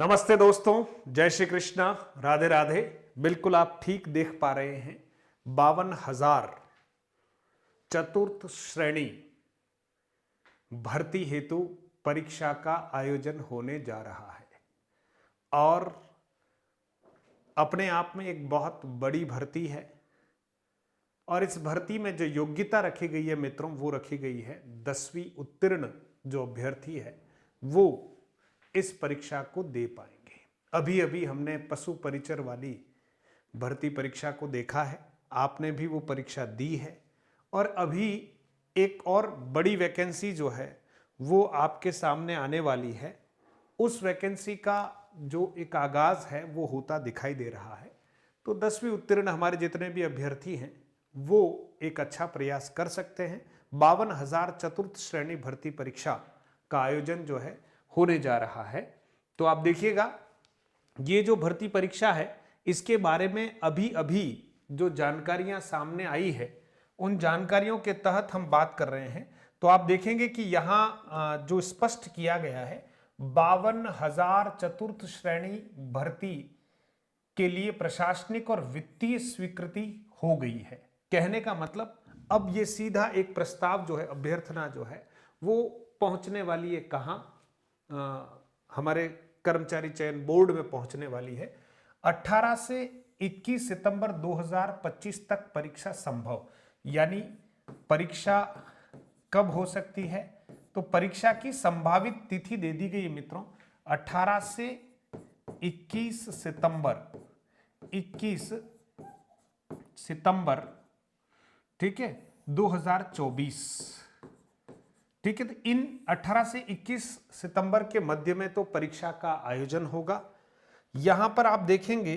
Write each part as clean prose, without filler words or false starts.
नमस्ते दोस्तों, जय श्री कृष्णा, राधे राधे। बिल्कुल आप ठीक देख पा रहे हैं। 52,000 चतुर्थ श्रेणी भर्ती हेतु परीक्षा का आयोजन होने जा रहा है और अपने आप में एक बहुत बड़ी भर्ती है। और इस भर्ती में जो योग्यता रखी गई है मित्रों, वो रखी गई है 10वीं उत्तीर्ण जो अभ्यर्थी है वो इस परीक्षा को दे पाएंगे। अभी अभी हमने पशु परिचर वाली भर्ती परीक्षा को देखा है, आपने भी वो परीक्षा दी है और अभी एक और बड़ी वैकेंसी जो है वो आपके सामने आने वाली है। उस वैकेंसी का जो एक आगाज है वो होता दिखाई दे रहा है। तो 10वीं उत्तीर्ण हमारे जितने भी अभ्यर्थी हैं वो एक अच्छा प्रयास कर सकते हैं। 52,000 चतुर्थ श्रेणी भर्ती परीक्षा का आयोजन जो है होने जा रहा है। तो आप देखिएगा, ये जो भर्ती परीक्षा है इसके बारे में अभी अभी जो जानकारियां सामने आई है उन जानकारियों के तहत हम बात कर रहे हैं। तो आप देखेंगे कि यहाँ जो स्पष्ट किया गया है 52,000 चतुर्थ श्रेणी भर्ती के लिए प्रशासनिक और वित्तीय स्वीकृति हो गई है। कहने का मतलब अब ये सीधा एक प्रस्ताव जो है, अभ्यर्थना जो है वो पहुंचने वाली है कहां? हमारे कर्मचारी चयन बोर्ड में पहुंचने वाली है। 18 से 21 सितंबर 2025 तक परीक्षा संभव। यानी परीक्षा कब हो सकती है? तो परीक्षा की संभावित तिथि दे दी गई है मित्रों, 18 से 21 सितंबर, 21 सितंबर, ठीक है, 2024। ठीक है, तो इन 18 से 21 सितंबर के मध्य में तो परीक्षा का आयोजन होगा। यहां पर आप देखेंगे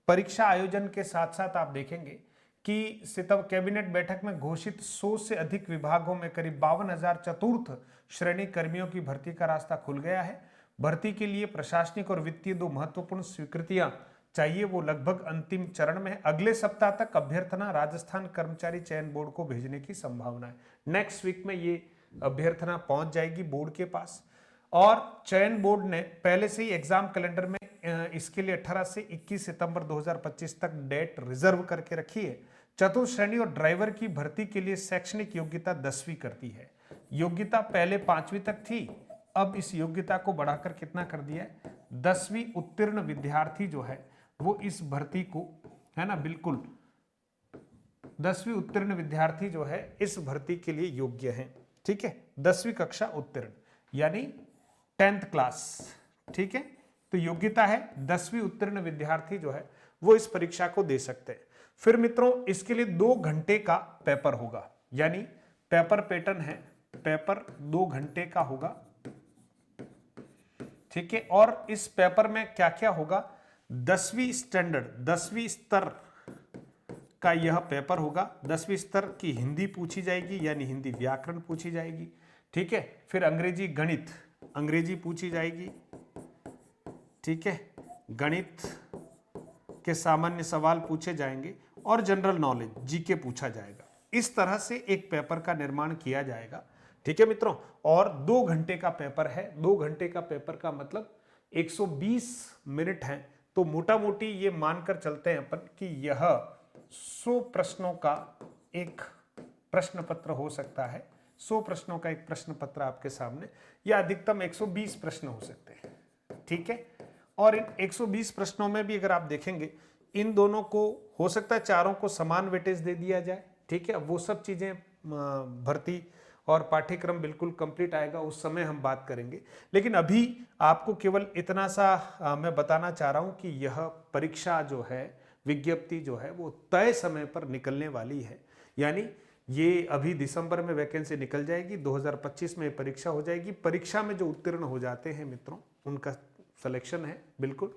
परीक्षा आयोजन के साथ साथ आप देखेंगे कि कैबिनेट बैठक में घोषित 100 से अधिक विभागों में करीब 52,000 चतुर्थ श्रेणी कर्मियों की भर्ती का रास्ता खुल गया है। भर्ती के लिए प्रशासनिक और वित्तीय दो महत्वपूर्ण स्वीकृतियां चाहिए, वो लगभग अंतिम चरण में है। अगले सप्ताह तक अभ्यर्थना राजस्थान कर्मचारी चयन बोर्ड को भेजने की संभावना है। नेक्स्ट वीक में ये अभ्यर्थना पहुंच जाएगी बोर्ड के पास। और चयन बोर्ड ने पहले से ही एग्जाम कैलेंडर में इसके लिए 18 से 21 सितंबर 2025 तक डेट रिजर्व करके रखी है। चतुर्थ श्रेणी और ड्राइवर की भर्ती के लिए शैक्षणिक योग्यता 10वीं करती है। योग्यता पहले 5वीं तक थी, अब इस योग्यता को बढ़ाकर कितना कर दिया है? 10वीं उत्तीर्ण विद्यार्थी जो है वो इस भर्ती को, है ना, बिल्कुल 10वीं उत्तीर्ण विद्यार्थी जो है इस भर्ती के लिए योग्य है। ठीक है, 10वीं कक्षा उत्तीर्ण यानी 10th क्लास। ठीक है, तो योग्यता है 10वीं उत्तीर्ण विद्यार्थी जो है वो इस परीक्षा को दे सकते हैं। फिर मित्रों इसके लिए 2 घंटे का पेपर होगा, यानी पेपर पैटर्न है, पेपर 2 घंटे का होगा। ठीक है, और इस पेपर में क्या क्या होगा? 10वीं स्टैंडर्ड, 10वीं स्तर का यह पेपर होगा। 10वीं स्तर की हिंदी पूछी जाएगी, यानी हिंदी व्याकरण पूछी जाएगी। ठीक है, फिर अंग्रेजी गणित, अंग्रेजी पूछी जाएगी। ठीक है, गणित के सामान्य सवाल पूछे जाएंगे और जनरल नॉलेज जीके पूछा जाएगा। इस तरह से एक पेपर का निर्माण किया जाएगा। ठीक है मित्रों, और 2 घंटे का पेपर है। 2 घंटे का पेपर का मतलब 120 मिनट है। तो मोटा मोटी ये मानकर चलते हैं अपन कि यह 100 प्रश्नों का एक प्रश्न पत्र हो सकता है। 100 प्रश्नों का एक प्रश्न पत्र आपके सामने, या अधिकतम 120 प्रश्न हो सकते हैं। ठीक है, और इन 120 प्रश्नों में भी अगर आप देखेंगे इन दोनों को हो सकता है चारों को समान वेटेज दे दिया जाए। ठीक है, वो सब चीजें भर्ती और पाठ्यक्रम बिल्कुल कंप्लीट आएगा उस समय हम बात करेंगे। लेकिन अभी आपको केवल इतना सा मैं बताना चाह रहा हूं कि यह परीक्षा जो है, विज्ञप्ति जो है वो तय समय पर निकलने वाली है। यानी ये अभी दिसंबर में वैकेंसी निकल जाएगी, 2025 में परीक्षा हो जाएगी। परीक्षा में जो उत्तीर्ण हो जाते हैं मित्रों उनका सिलेक्शन है बिल्कुल।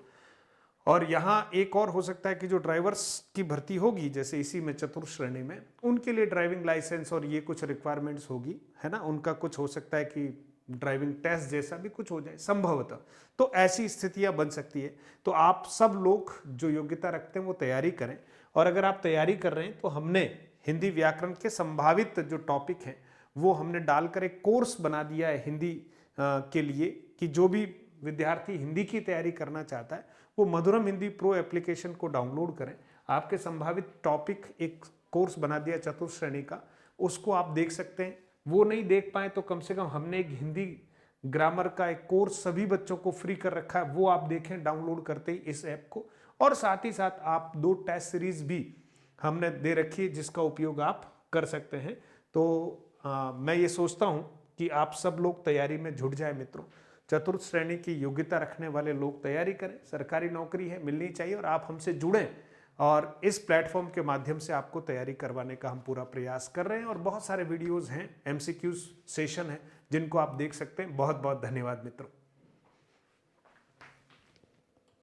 और यहाँ एक और हो सकता है कि जो ड्राइवर्स की भर्ती होगी, जैसे इसी में चतुर्थ श्रेणी में, उनके लिए ड्राइविंग लाइसेंस और ये कुछ रिक्वायरमेंट्स होगी, है ना, उनका कुछ हो सकता है कि ड्राइविंग टेस्ट जैसा भी कुछ हो जाए संभवतः। तो ऐसी स्थितियां बन सकती है। तो आप सब लोग जो योग्यता रखते हैं वो तैयारी करें। और अगर आप तैयारी कर रहे हैं तो हमने हिंदी व्याकरण के संभावित जो टॉपिक हैं वो हमने डालकर एक कोर्स बना दिया है हिंदी के लिए, कि जो भी विद्यार्थी हिंदी की तैयारी करना चाहता है वो मधुरम हिंदी प्रो एप्लीकेशन को डाउनलोड करें। आपके संभावित टॉपिक एक कोर्स बना दिया चतुर्थ श्रेणी का, उसको आप देख सकते हैं। वो नहीं देख पाए तो कम से कम हमने एक हिंदी ग्रामर का एक कोर्स सभी बच्चों को फ्री कर रखा है, वो आप देखें डाउनलोड करते ही इस ऐप को। और साथ ही साथ आप 2 टेस्ट सीरीज भी हमने दे रखी है जिसका उपयोग आप कर सकते हैं। तो मैं ये सोचता हूँ कि आप सब लोग तैयारी में जुट जाए मित्रों। चतुर्थ श्रेणी की योग्यता रखने वाले लोग तैयारी करें, सरकारी नौकरी है मिलनी चाहिए, और आप हमसे जुड़ें और इस प्लेटफॉर्म के माध्यम से आपको तैयारी करवाने का हम पूरा प्रयास कर रहे हैं। और बहुत सारे वीडियोस हैं, MCQ सेशन है जिनको आप देख सकते हैं। बहुत बहुत धन्यवाद मित्रों।